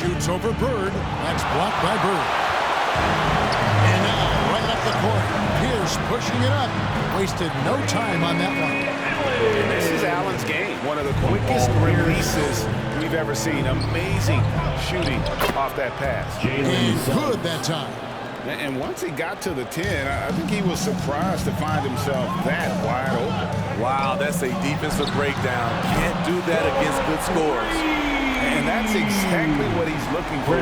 Shoots over Bird. That's blocked by Bird. And now, right up the court, Pierce pushing it up. Wasted no time on that one. And this is Allen's game. One of the quickest releases we've ever seen. Amazing shooting off that pass. And good that time. And once he got to the 10, I think he was surprised to find himself that wide open. Wow, that's a defensive breakdown. Can't do that against good scores. And that's exactly what he's looking for.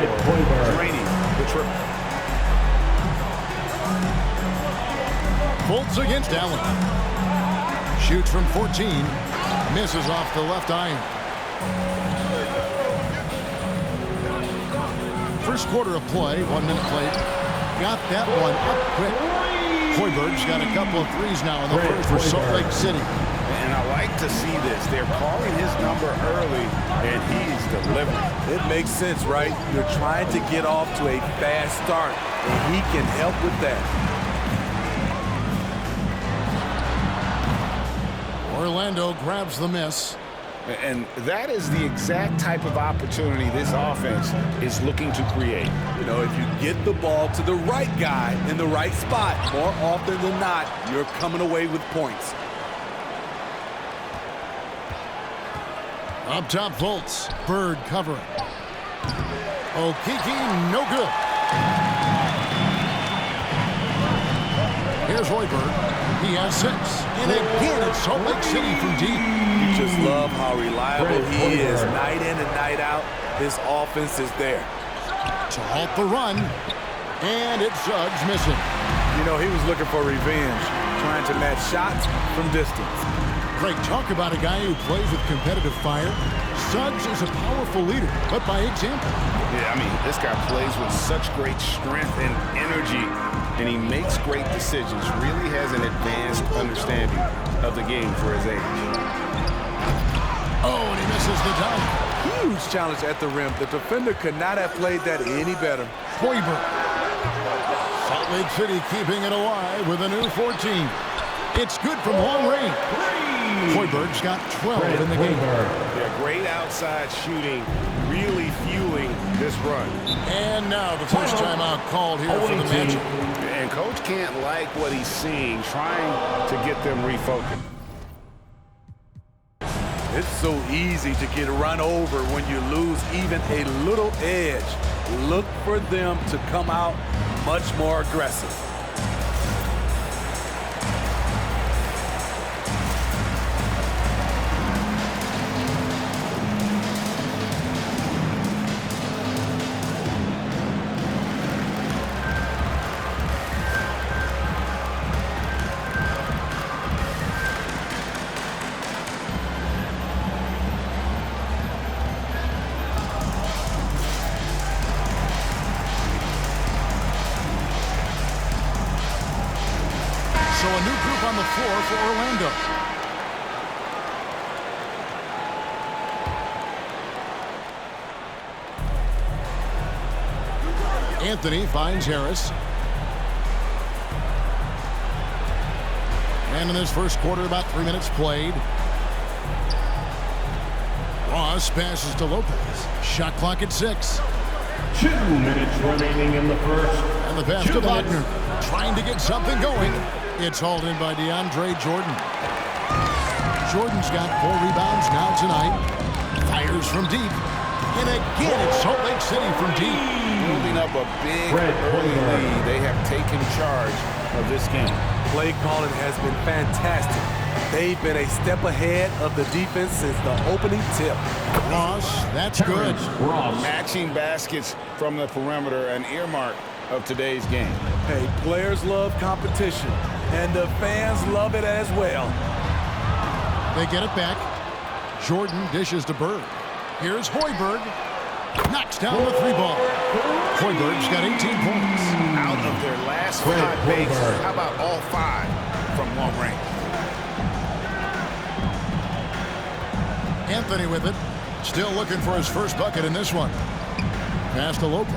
Draining the triple. Fultz against Allen. Shoots from 14. Misses off the left iron. First quarter of play, 1 minute played. Got that one up quick. Hoiberg's got a couple of threes now in the first for Salt Lake City. And I like to see this. They're calling his number early, and he's delivering. It makes sense, right? You're trying to get off to a fast start, and he can help with that. Orlando grabs the miss. And that is the exact type of opportunity this offense is looking to create. You know, if you get the ball to the right guy in the right spot, more often than not, you're coming away with points. Up top, Fultz. Bird covering. Okeke, no good. Here's Hoiberg. He has 6. And again, it's Salt Lake City from deep. You just love how reliable he is. Night in and night out, his offense is there. To halt the run. And it's Suggs missing. You know, he was looking for revenge, trying to match shots from distance. Greg, talk about a guy who plays with competitive fire. Suggs is a powerful leader, but by example. Yeah, I mean, this guy plays with such great strength and energy, and he makes great decisions. Really has an advanced understanding of the game for his age. Oh, and he misses the dunk. Huge challenge at the rim. The defender could not have played that any better. Hoiberg. Salt Lake City keeping it alive with a new 14. It's good from long range. Hoiberg's got 12 in the game. Yeah, great outside shooting, really fueling this run. And now the first timeout called here for the Magic. And Coach can't like what he's seeing, trying to get them refocused. It's so easy to get run over when you lose even a little edge. Look for them to come out much more aggressive. So a new group on the floor for Orlando. Anthony finds Harris. And in this first quarter, about 3 minutes played. Ross passes to Lopez. Shot clock at 6. 2 minutes remaining in the first. And the pass to Wagner. Trying to get something going. It's hauled in by DeAndre Jordan. Jordan's got 4 rebounds now tonight. Fires from deep. And again, it's Salt Lake City from deep. Building up a big early lead. They have taken charge of this game. Play calling has been fantastic. They've been a step ahead of the defense since the opening tip. Ross, that's good. Matching baskets from the perimeter, an earmark of today's game. Hey, players love competition, and the fans love it as well. They get it back. Jordan dishes to Bird. Here's Hoiberg. Knocks down the 3 ball. Hoiberg's got 18 points. Out of their last 5 makes, how about all 5 from long range? Anthony with it. Still looking for his first bucket in this one. Pass to Lopez.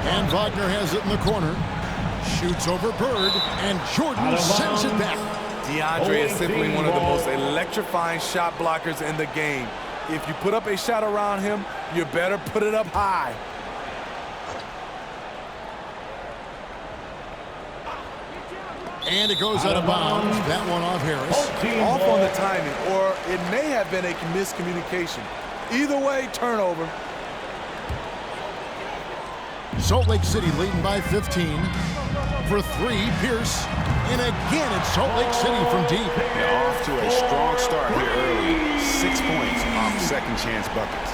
And Wagner has it in the corner. Shoots over Bird, and Jordan sends it back. DeAndre is simply one of the most electrifying shot blockers in the game. If you put up a shot around him, you better put it up high. And it goes out of bounds. That one off Harris. Off on the timing, or it may have been a miscommunication. Either way, turnover. Salt Lake City leading by 15. For three, Pierce. And again, it's Salt Lake City from deep. They're off to a strong start here early. 6 points off second chance buckets.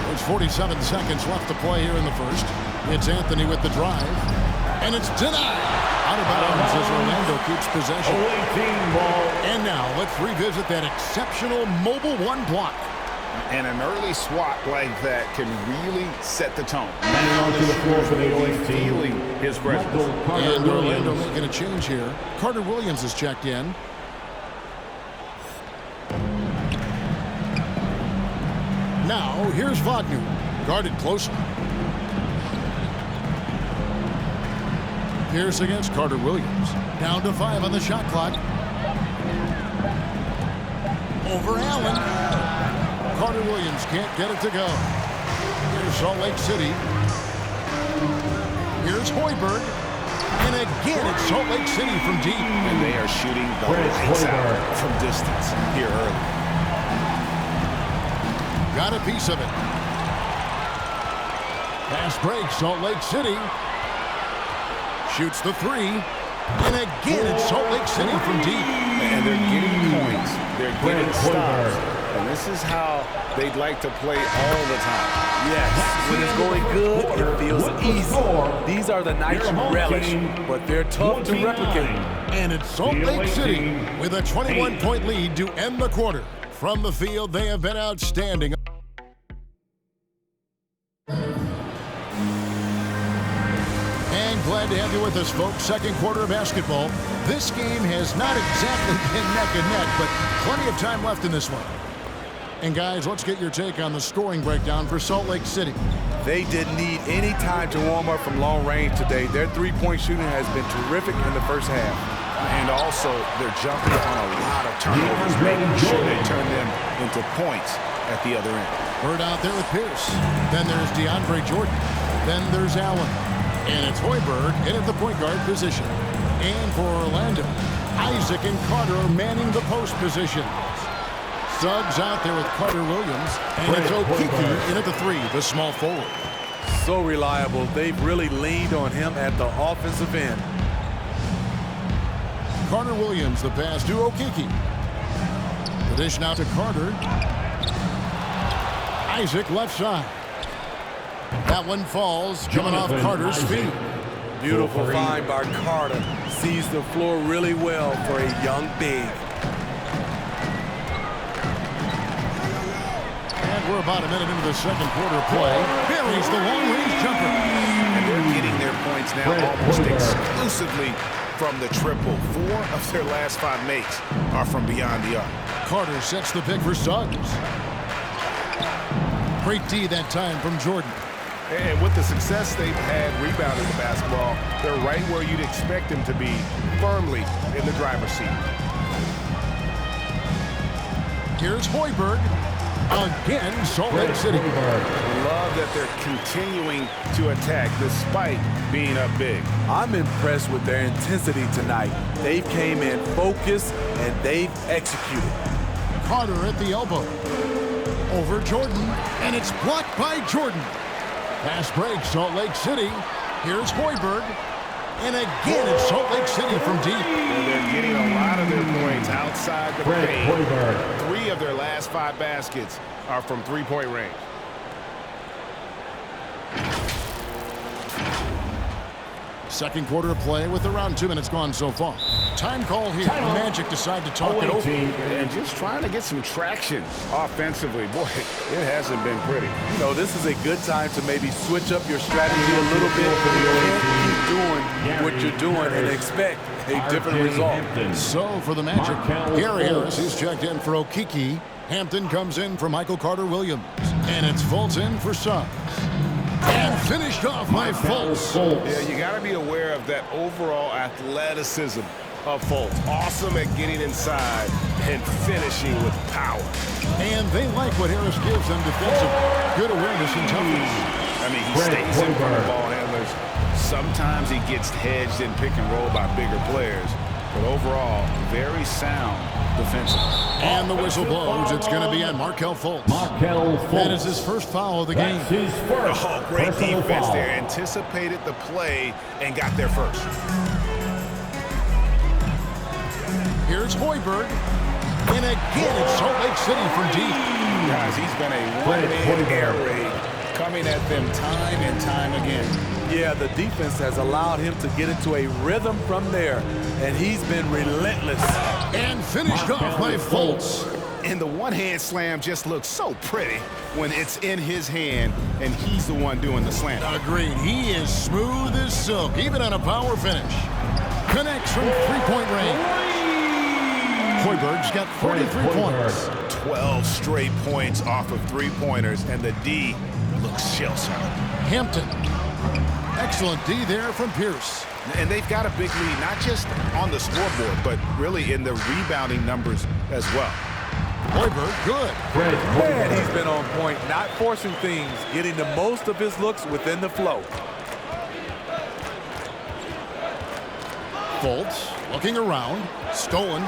There's 47 seconds left to play here in the first. It's Anthony with the drive. And it's denied. Out of bounds as Orlando keeps possession. And now let's revisit that exceptional mobile one block. And an early swat like that can really set the tone. Now to the floor for the away team. Feeling his presence. And Orlando making a change here. Carter Williams is checked in. Now here's Wagner, guarded closely. Pierce against Carter Williams. Down to 5 on the shot clock. Over Allen. Carter Williams can't get it to go. Here's Salt Lake City. Here's Hoiberg. And again, it's Salt Lake City from deep. And they are shooting the lights out from distance here early. Got a piece of it. Pass break, Salt Lake City. Shoots the three. And again, it's Salt Lake City from deep. And they're getting points. They're getting stops. And this is how they'd like to play all the time. Yes, when it's going good, it feels easy. These are the nights you relish, but they're tough to replicate. And it's Salt Lake City with a 21-point lead to end the quarter. From the field, they have been outstanding. Glad to have you with us, folks. Second quarter of basketball. This game has not exactly been neck and neck, but plenty of time left in this one. And guys, let's get your take on the scoring breakdown for Salt Lake City. They didn't need any time to warm up from long range today. Their three-point shooting has been terrific in the first half. And also, they're jumping on a lot of turnovers, making sure they turn them into points at the other end. Bird out there with Pierce. Then there's DeAndre Jordan. Then there's Allen. And it's Hoiberg in at the point guard position. And for Orlando, Isaac and Carter are manning the post position. Suggs out there with Carter Williams. And it's Okiki in at the three, the small forward. So reliable. They've really leaned on him at the offensive end. Carter Williams, the pass to Okiki. The dish now to Carter. Isaac left side. That one falls, coming off Carter's feet. Beautiful find by Carter. Sees the floor really well for a young big. And we're about a minute into the second quarter play. Buries the long-range jumper. And they're getting their points now almost exclusively from the triple. 4 of their last 5 makes are from beyond the arc. Carter sets the pick for Suggs. Great D that time from Jordan. And with the success they've had rebounding the basketball, they're right where you'd expect them to be, firmly in the driver's seat. Here's Hoiberg. Again, Salt Lake City. Love that they're continuing to attack despite being up big. I'm impressed with their intensity tonight. They came in focused and they've executed. Carter at the elbow. Over Jordan, and it's blocked by Jordan. Pass break, Salt Lake City. Here's Hoiberg. And again, it's Salt Lake City from deep. And they're getting a lot of their points outside the paint. 3 of their last 5 baskets are from three-point range. Second quarter of play with around 2 minutes gone so far. Time call here. Magic decide to talk it over. And just trying to get some traction offensively. Boy, it hasn't been pretty. You know, this is a good time to maybe switch up your strategy a little bit. You can't keep doing what you're doing and expect a different result. So for the Magic, Gary Harris is checked in for Okiki. Hampton comes in for Michael Carter Williams. And it's Fulton for Suggs. And finished off by Fultz. Yeah, you got to be aware of that overall athleticism of Fultz. Awesome at getting inside and finishing with power. And they like what Harris gives them defensively. Good awareness and toughness. I mean, he stays in front of ball handlers. Sometimes he gets hedged in pick and roll by bigger players. But overall, very sound defensively. And the whistle blows. It's going to be on Markelle Fultz. That is his first foul of the game. Oh, great defense there. Anticipated the play and got there first. Here's Hoiberg. And again, it's Salt Lake City from deep. Guys, he's been a one-man air raid coming at them time and time again. Yeah, the defense has allowed him to get into a rhythm from there, and he's been relentless. And finished off by Fultz. And the one-hand slam just looks so pretty when it's in his hand and he's the one doing the slam. Agreed. He is smooth as silk, even on a power finish. Connects from three-point range. Hoiberg's got 43 points. 12 straight points off of three-pointers, and the D looks shell-shocked. Hampton. Excellent D there from Pierce. And they've got a big lead, not just on the scoreboard, but really in the rebounding numbers as well. Hoiberg, good. Man, he's been on point, not forcing things, getting the most of his looks within the flow. Fultz looking around. Stolen.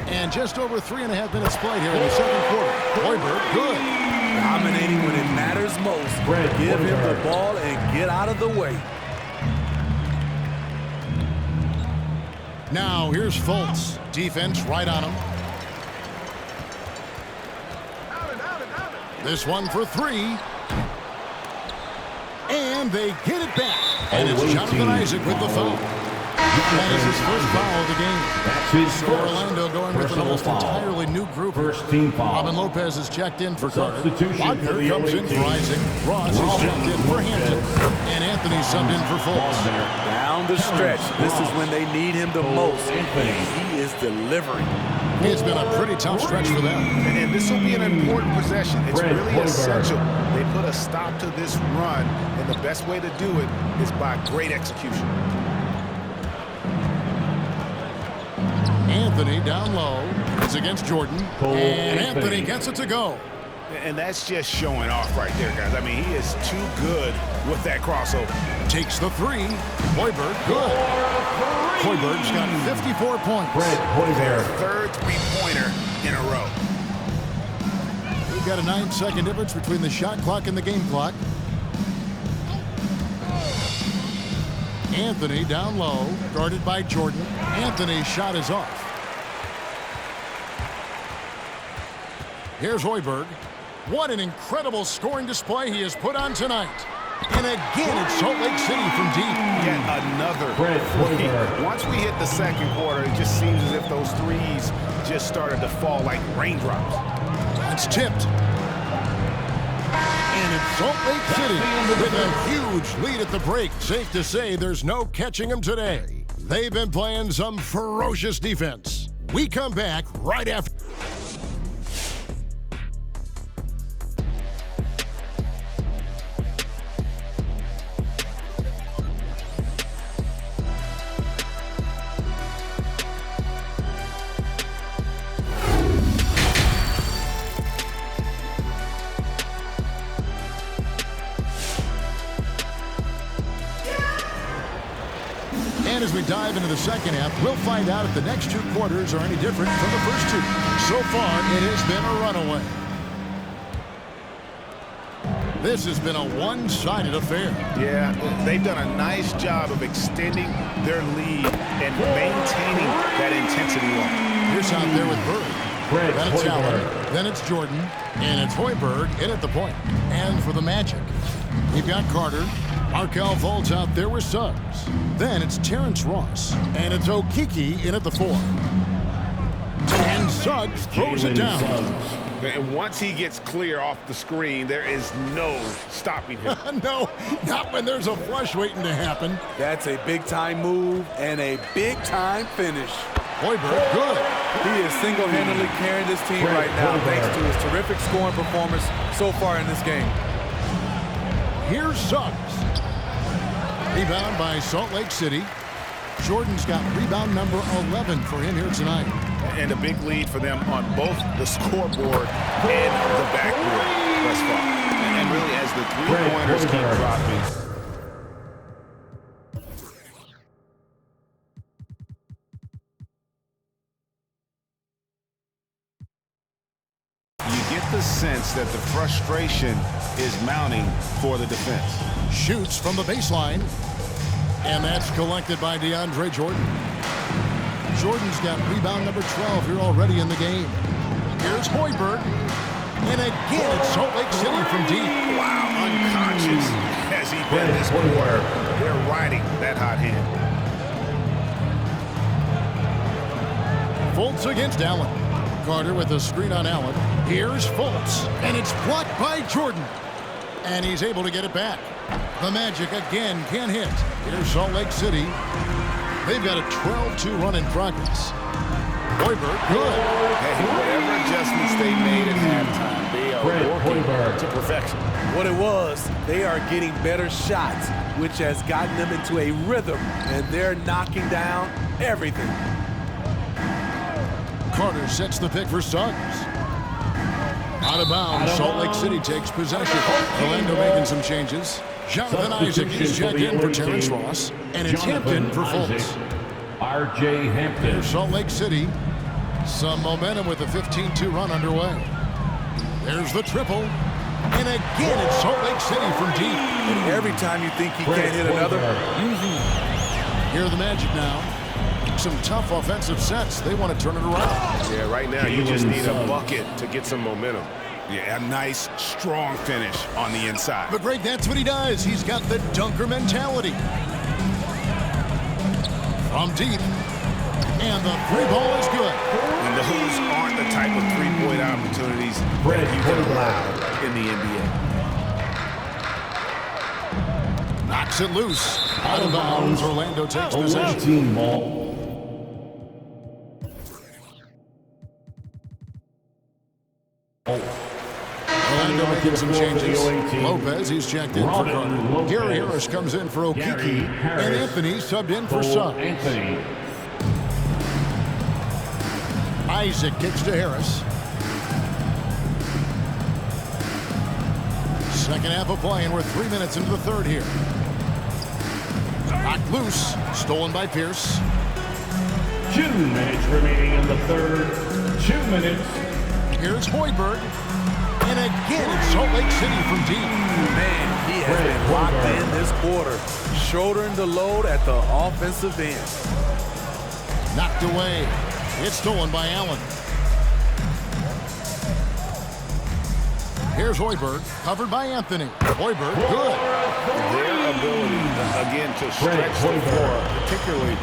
And just over 3.5 minutes played here in the second quarter. Hoiberg, good. Dominating when it matters most. Give him the ball and get out of the way. Now here's Fultz. Defense right on him. This one for three. And they get it back. And it's Jonathan Isaac with the foul. That is his first foul of the game. For Orlando going with an almost entirely new group. Robin Lopez is checked in for Carter. Wagner comes in for Isaac. Ross is checked in for Hampton. And Anthony subbed in for Fultz. Down the stretch, this is when they need him the most. And he is delivering. It's been a pretty tough stretch for them. And this will be an important possession. It's really essential. They put a stop to this run, and the best way to do it is by great execution. Anthony down low. It's against Jordan. And Anthony gets it to go. And that's just showing off right there, guys. I mean, he is too good with that crossover. Takes the three. Hoiberg, good. Hoiberg's got 54 points. Their third three-pointer in a row. We've got a 9-second difference between the shot clock and the game clock. Anthony down low, guarded by Jordan. Anthony's shot is off. Here's Hoiberg. What an incredible scoring display he has put on tonight. And again, it's Salt Lake City from deep. Yet another. Once we hit the second quarter, it just seems as if those threes just started to fall like raindrops. It's tipped. And it's Salt Lake City with a huge lead at the break. Safe to say there's no catching them today. They've been playing some ferocious defense. We come back right after. And as we dive into the second half, we'll find out if the next two quarters are any different from the first two. So far, it has been a runaway. This has been a one-sided affair. Yeah, they've done a nice job of extending their lead and maintaining that intensity level. Pierce out there with Bird. Then it's Allen. Then it's Jordan. And it's Hoiberg in at the point. And for the Magic, you've got Carter. Markelle Fultz out there with Suggs. Then it's Terrence Ross. And it's Okeke in at the 4. And Suggs throws it down. And once he gets clear off the screen, there is no stopping him. No, not when there's a flush waiting to happen. That's a big-time move and a big-time finish. Hoiberg, good. He is single-handedly carrying this team right now thanks to his terrific scoring performance so far in this game. Here's Suggs. Rebound by Salt Lake City. Jordan's got rebound number 11 for him here tonight. And a big lead for them on both the scoreboard and the backboard thus far. And really, as the three-pointers keep dropping. You get the sense that the frustration is mounting for the defense. Shoots from the baseline. And that's collected by DeAndre Jordan. Jordan's got rebound number 12 here already in the game. Here's Hoiberg. And again, it's Salt Lake City from deep. Wow, unconscious has he been this quarter. They're riding that hot hand. Fultz against Allen. Carter with a screen on Allen. Here's Fultz. And it's blocked by Jordan. And he's able to get it back. The Magic again can't hit. Here's Salt Lake City. They've got a 12-2 run in progress. Hoiberg, good. Hey, whatever adjustments they made at halftime, they are working to perfection. What it was, they are getting better shots, which has gotten them into a rhythm, and they're knocking down everything. Carter sets the pick for Suggs. Out of bounds, Salt Lake City takes possession. Orlando making some changes. Jonathan Isaac is checked in for Terrence Ross, and it's Hampton for Fultz. R.J. Hampton. Here's Salt Lake City. Some momentum with a 15-2 run underway. There's the triple. And again, it's Salt Lake City from deep. And every time you think he can't hit another. Here are the Magic now. Some tough offensive sets. They want to turn it around. Yeah, right now you just need a bucket to get some momentum. Yeah, a nice, strong finish on the inside. But Greg, that's what he does. He's got the dunker mentality. From deep. And the three ball is good. And those aren't the type of three-point opportunities that you can allow in the NBA. Knocks it loose. Out of bounds. Orlando takes possession. Team ball. Orlando making some changes. Lopez, he's checked in for Carter. Gary Harris comes in for Okiki. And Anthony subbed in for Suggs. Isaac kicks to Harris. Second half of play, and we're 3 minutes into the third here. Knocked loose. Stolen by Pierce. 2 minutes remaining in the third. 2 minutes. Here's Hoiberg. And again, it's Salt Lake City from deep. Man, he has been locked in this quarter, shouldering the load at the offensive end. Knocked away. It's stolen by Allen. Here's Hoiberg, covered by Anthony. Hoiberg, good. Their ability, again, to stretch the floor, particularly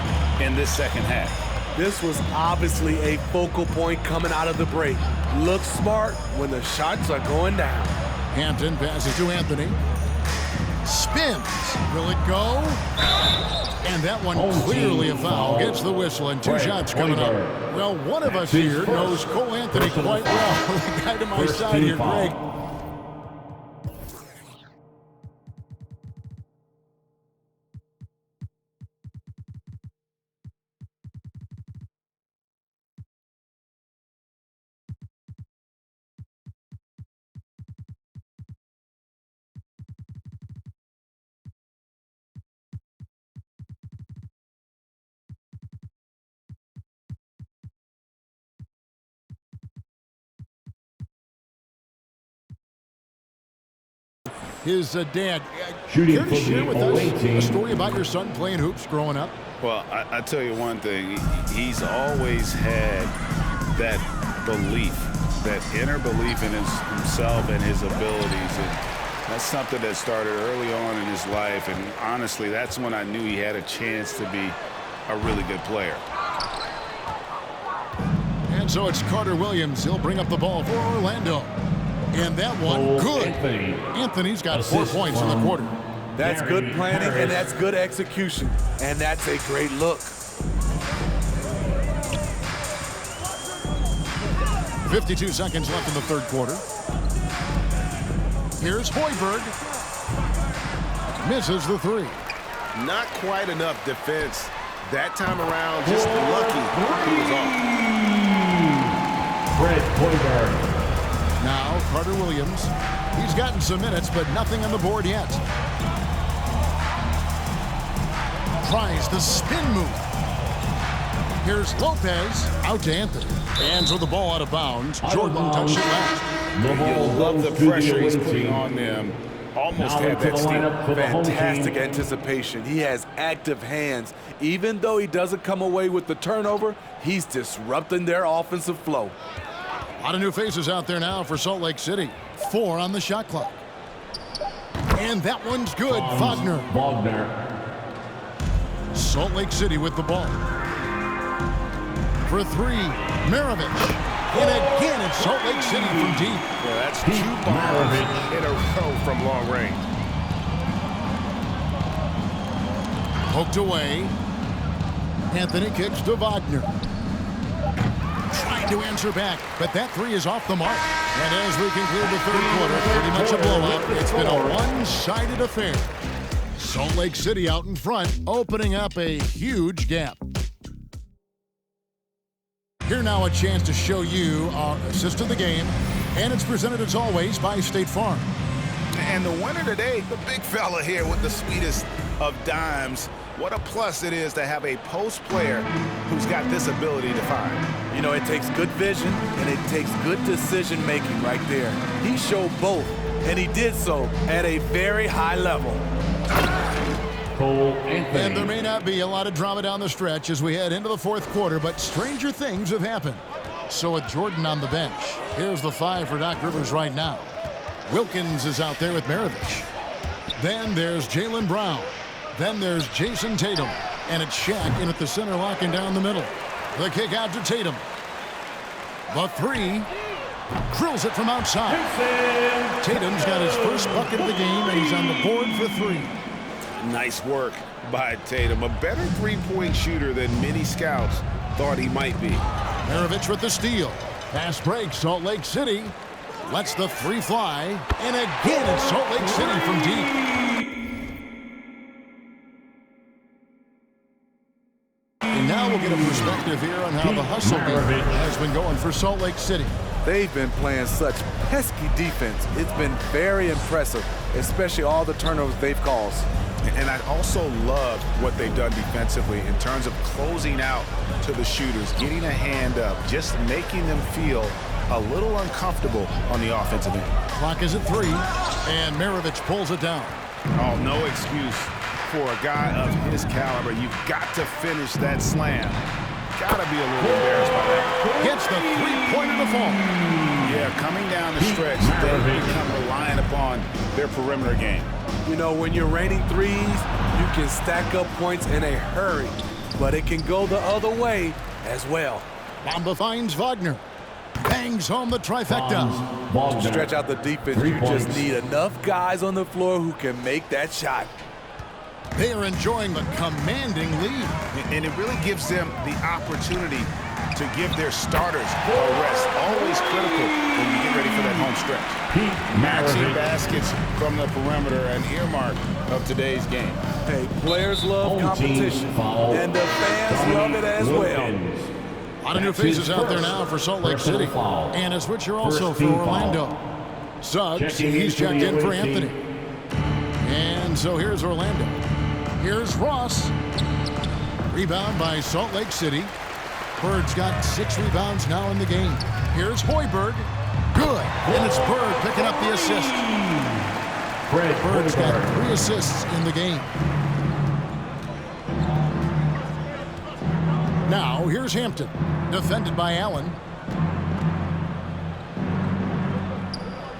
in this second half. This was obviously a focal point coming out of the break. Look smart when the shots are going down. Hampton passes to Anthony. Spins. Will it go? And that one clearly a foul. Gets the whistle, and 2 shots coming up. Well, one of us here knows Cole Anthony quite well. The guy to my side here, Greg. His dad. Shooting Care to share with us a team. story about your son playing hoops growing up? Well, I tell you one thing. He's always had that belief, that inner belief in himself and his abilities. And that's something that started early on in his life. And honestly, that's when I knew he had a chance to be a really good player. And so it's Carter Williams. He'll bring up the ball for Orlando. And that one, good. Anthony's got 4 points in the quarter. That's good planning, and that's good execution. And that's a great look. 52 seconds left in the third quarter. Here's Hoiberg. Misses the three. Not quite enough defense that time around. Just lucky he was off. Air Hoiberg. Now Carter Williams. He's gotten some minutes, but nothing on the board yet. Tries the spin move. Here's Lopez. Out to Anthony. Hands with the ball out of bounds. Jordan touched it last. You love the pressure he's putting on them. Almost had that steal. Fantastic anticipation. He has active hands. Even though he doesn't come away with the turnover, he's disrupting their offensive flow. A lot of new faces out there now for Salt Lake City. 4 on the shot clock. And that one's good. Wagner. Salt Lake City with the ball. For 3, Maravich. And again, it's Salt Lake City from deep. Yeah, that's 2 bombs in a row from long range. Poked away. Anthony kicks to Wagner. Trying to answer back, but that 3 is off the mark. And as we conclude the third quarter, pretty much a blowout. It's been a one-sided affair. Salt Lake City out in front, opening up a huge gap. Here now a chance to show you our assist of the game, and it's presented as always by State Farm. And the winner today, the big fella here with the sweetest of dimes. What a plus it is to have a post player who's got this ability to find. You know, it takes good vision and it takes good decision making right there. He showed both, and he did so at a very high level. And there may not be a lot of drama down the stretch as we head into the fourth quarter, but stranger things have happened. So with Jordan on the bench, here's the 5 for Doc Rivers right now. Wilkins is out there with Maravich. Then there's Jaylen Brown. Then there's Jason Tatum. And it's Shaq in at the center, locking down the middle. The kick out to Tatum. The 3. Drills it from outside. Tatum's got his first bucket of the game, and he's on the board for 3. Nice work by Tatum. A better three-point shooter than many scouts thought he might be. Maravich with the steal. Pass break, Salt Lake City. Lets the 3 fly. And again, it's Salt Lake City from deep. And now we'll get a perspective here on how the hustle game has been going for Salt Lake City. They've been playing such pesky defense. It's been very impressive, especially all the turnovers they've caused. And I also love what they've done defensively in terms of closing out to the shooters, getting a hand up, just making them feel a little uncomfortable on the offensive end. Clock is at 3, and Maravich pulls it down. Oh, no excuse for a guy of his caliber. You've got to finish that slam. Gotta be a little embarrassed by that. Gets the 3-pointer to fall. Yeah, coming down the stretch, they become reliant upon their perimeter game. You know, when you're raining threes, you can stack up points in a hurry, but it can go the other way as well. Bamba finds Wagner. Bangs home the trifecta. To stretch out the defense, you just need enough guys on the floor who can make that shot. They are enjoying the commanding lead. And it really gives them the opportunity to give their starters a rest. Always critical when you get ready for that home stretch. Matching baskets from the perimeter, an earmark of today's game. Hey, players love competition, and the fans love it as well. A lot of new faces out there now for Salt Lake City. And a switcher also for Orlando. Suggs, he's checked in for Anthony. And so here's Orlando. Here's Ross. Rebound by Salt Lake City. Bird's got 6 rebounds now in the game. Here's Hoiberg. Good. And it's Bird picking up the assist. Bird's got 3 assists in the game. Now, here's Hampton. Defended by Allen.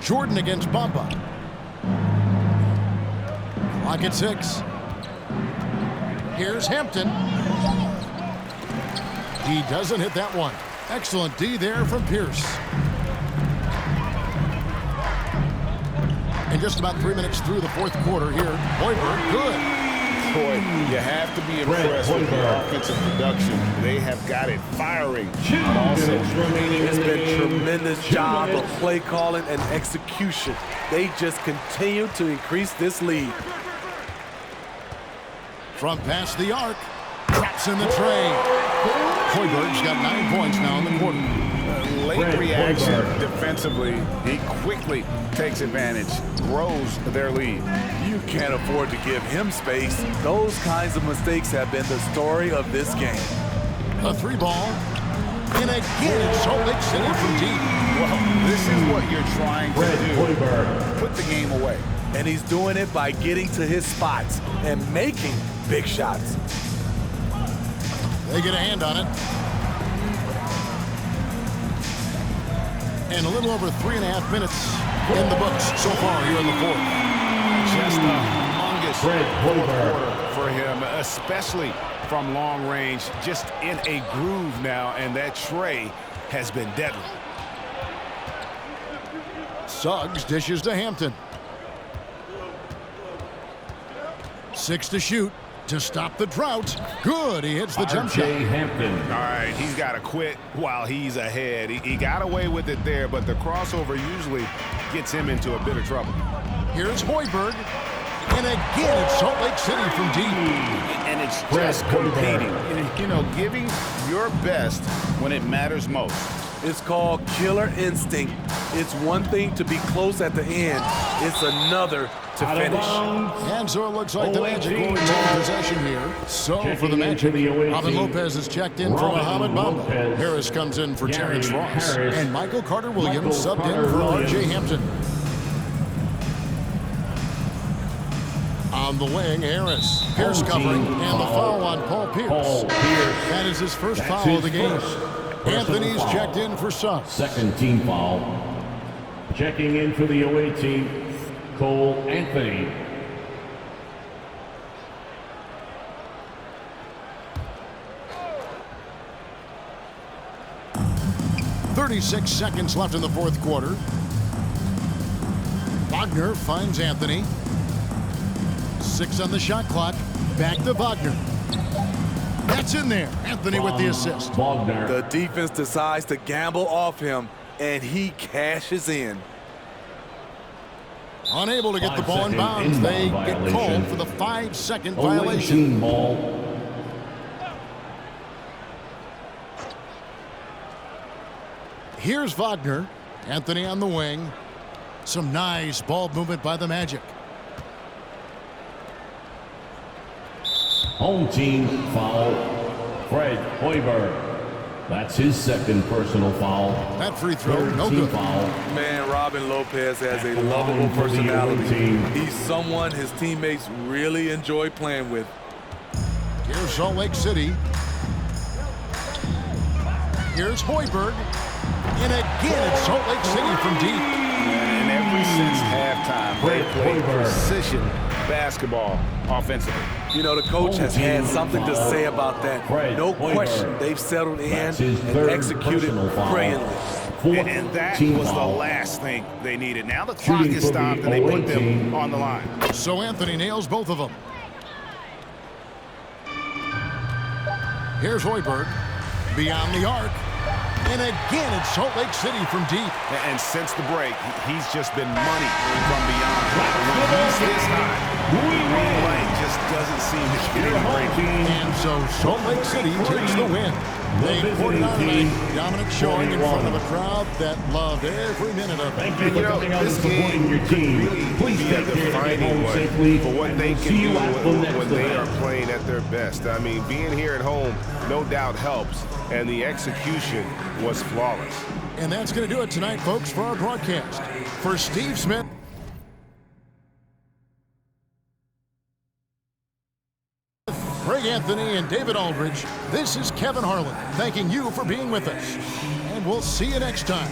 Jordan against Bamba. Clock at 6. Here's Hampton. He doesn't hit that one. Excellent D there from Pierce. And just about 3 minutes through the fourth quarter here. Hoiberg, good. Boy, you have to be impressed with the offensive production. They have got it firing. Also, it's been a tremendous job of play calling and execution. They just continue to increase this lead. From past the arc. Drops in the tray. Hoiberg's got 9 points now in the quarter. Late reaction defensively. He quickly takes advantage, grows their lead. You can't afford to give him space. Those kinds of mistakes have been the story of this game. A 3-ball. And again, it's Salt Lake City from deep. Well, this is what you're trying to do. Hoiberg. Put the game away. And he's doing it by getting to his spots and making big shots. They get a hand on it. And a little over 3.5 minutes in the books so far here in the fourth. Just a humongous fourth Hoiberg. quarter for him, especially from long range. Just in a groove now, and that tray has been deadly. Suggs dishes to Hampton. 6 to shoot to stop the drought. Good, he hits the jump shot. Hampton. All right, he's got to quit while he's ahead. He got away with it there, but the crossover usually gets him into a bit of trouble. Here's Hoiberg. And again, it's Salt Lake City from deep. And it's just competing. You know, giving your best when it matters most. It's called killer instinct. It's one thing to be close at the end. It's another to finish. And so it looks like the Magic will retain possession here. So for the Magic, Robin Lopez is checked in for Mohamed Bamba. Harris comes in for Terrence Ross. And Michael Carter-Williams subbed in for R.J. Hampton. On the wing, Harris. Pierce covering, and the foul on Paul Pierce. That is his first foul of the game. Anthony's checked in for Suggs. Second team foul. Checking in for the away team, Cole Anthony. .36 seconds left in the fourth quarter. Wagner finds Anthony. 6 on the shot clock. Back to Wagner. That's in there. Anthony with the assist. Wagner. The defense decides to gamble off him, and he cashes in. Unable to get the ball in bounds. They get called for the 5-second violation. Ball. Here's Wagner. Anthony on the wing. Some nice ball movement by the Magic. Home team foul. Fred Hoiberg. That's his second personal foul. That free throw, Third no team good. Foul. Man, Robin Lopez has a At the lovable line for the personality. away team. He's someone his teammates really enjoy playing with. Here's Salt Lake City. Here's Hoiberg. And again, it's Salt Lake City from deep. And ever since halftime, they played precision basketball offensively. You know, the coach has had something to say about that. No question, they've settled in and executed brilliantly. And that was the last thing they needed. Now the clock is stopped and they put them on the line. So Anthony nails both of them. Here's Hoiberg. Beyond the arc. And again, it's Salt Lake City from deep. And since the break, he's just been money from beyond. When he's this high, green light just doesn't seem to get any break. And so Salt Lake City takes the win. They poured it on tonight. Dominant showing in front of a crowd that loved every minute of it. Thank you for coming out and supporting your team. Please Be a take care to get defining home one safely. for what and they we'll can see you do at the next when they are event. playing at their best. I mean, being here at home no doubt helps, and the execution was flawless. And that's going to do it tonight, folks, for our broadcast. For Steve Smith. Greg Anthony and David Aldridge, this is Kevin Harlan thanking you for being with us. And we'll see you next time.